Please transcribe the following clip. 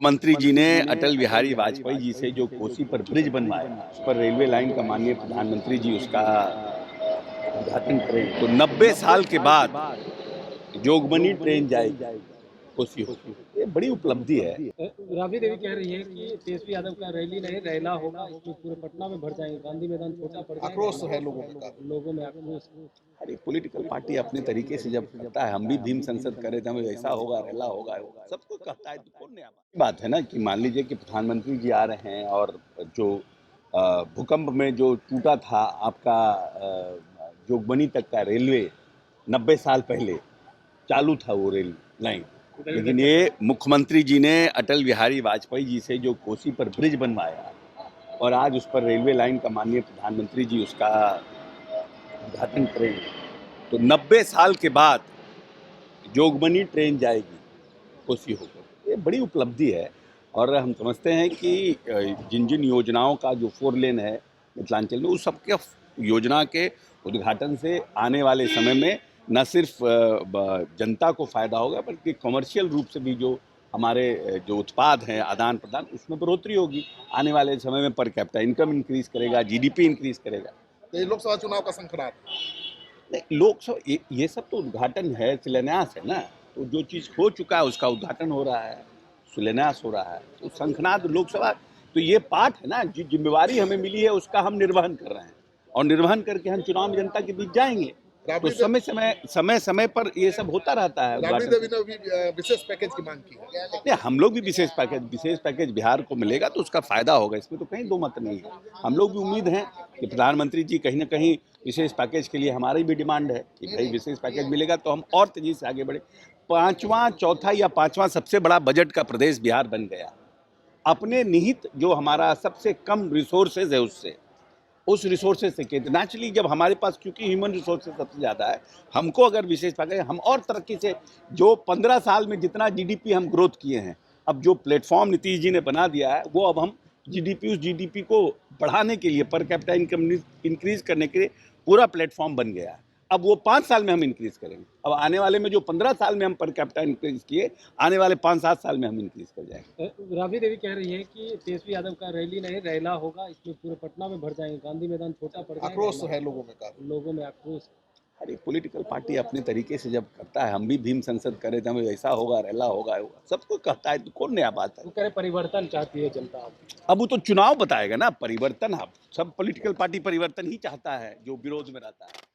मंत्री जी ने अटल बिहारी वाजपेयी जी से जो कोसी पर ब्रिज बनवाया, उस पर रेलवे लाइन का माननीय प्रधानमंत्री जी उसका उद्घाटन करें तो 90 साल के बाद जोगबनी ट्रेन जाएगी कोसी होकर। ये बड़ी उपलब्धि है। राबड़ी देवी कह रही है कि तेजस्वी यादव का रैली नहीं रैला होगा, इसमें पूरे पटना में भर जाएंगे, गांधी मैदान छोटा पड़ जाएगा। आक्रोश है लोगों में काफी। लोगों में आक्रोश। अरे पॉलिटिकल पार्टी अपने तरीके से जब करता है, हम भी भीम संसद करे थे, हमें ऐसा होगा रैला होगा, सबको कहता है तो कौन नया बात है ना कि मान लीजिए कि प्रधानमंत्री जी आ रहे हैं और जो भूकंप में जो टूटा था आपका जोगबनी तक का रेलवे 90 साल पहले चालू था वो रेल लाइन, लेकिन ये मुख्यमंत्री जी ने अटल बिहारी वाजपेयी जी से जो कोसी पर ब्रिज बनवाया और आज उस पर रेलवे लाइन का माननीय प्रधानमंत्री जी उसका उद्घाटन करेंगे तो 90 साल के बाद जोगबनी ट्रेन जाएगी कोसी होकर। ये बड़ी उपलब्धि है और हम समझते हैं कि जिन जिन योजनाओं का जो 4 लेन है मिथिलांचल में, उस सबके योजना के उद्घाटन से आने वाले समय में न सिर्फ जनता को फायदा होगा बल्कि कमर्शियल रूप से भी जो हमारे जो उत्पाद हैं आदान प्रदान, उसमें बढ़ोतरी होगी। आने वाले समय में पर कैपिटा इनकम इंक्रीज करेगा, जीडीपी इंक्रीज करेगा। ये लोकसभा चुनाव का शंखनाद नहीं, लोकसभा ये सब तो उद्घाटन है, शिलान्यास है ना। तो जो चीज़ हो चुका है उसका उद्घाटन हो रहा है, शिलान्यास हो रहा है, तो शंखनाद लोकसभा तो ये पाठ है ना, जो जिम्मेवारी हमें मिली है उसका हम निर्वहन कर रहे हैं और निर्वहन करके हम चुनाव में जनता के बीच जाएंगे। तो समय पर ये सब होता रहता है। राबड़ी देवी ने भी विशेष पैकेज की मांग की है। नहीं, हम लोग भी विशेष पैकेज बिहार को मिलेगा तो उसका फायदा होगा, इसमें तो कहीं दो मत नहीं है। हम लोग भी उम्मीद हैं कि प्रधानमंत्री जी कहीं ना कहीं विशेष पैकेज के लिए हमारी भी डिमांड है कि भाई विशेष पैकेज मिलेगा तो हम और तेजी से आगे बढ़े। चौथा या पांचवा सबसे बड़ा बजट का प्रदेश बिहार बन गया। अपने निहित जो हमारा सबसे कम रिसोर्सेज है उस रिसोर्सेज से नेचुरली जब हमारे पास क्योंकि ह्यूमन रिसोर्सेज सबसे ज़्यादा है, हमको अगर विशेष पैकेज हम और तरक्की से जो 15 साल में जितना जीडीपी हम ग्रोथ किए हैं, अब जो प्लेटफॉर्म नीतीश जी ने बना दिया है वो अब हम उस जीडीपी को बढ़ाने के लिए पर कैपिटा इनकम इंक्रीज करने के लिए पूरा प्लेटफॉर्म बन गया है। अब वो 5 साल में हम इंक्रीज करेंगे। अब आने वाले में जो 15 साल में हम पर कैपिटा इंक्रीज किए, आने वाले 5-7 साल में हम इंक्रीज कर जाएंगे। राबड़ी देवी कह रही है कि तेजस्वी यादव का रैली नहीं रैला होगा, इसमें पूरे पटना में भर जाएंगे, गांधी मैदान छोटा पड़ जाएगा। आक्रोश है लोगों में काफी। लोगों में आक्रोश। अरे पॉलिटिकल पार्टी अपने तरीके से जब करता है, हम भी भीम संसद करे थे, हमें ऐसा होगा रैला होगा, सबको कहता है तो कौन नया बात है। वो कह रहे परिवर्तन चाहती है जनता। अब वो तो चुनाव बताएगा ना परिवर्तन। अब सब पॉलिटिकल पार्टी परिवर्तन ही चाहता है जो विरोध में रहता है।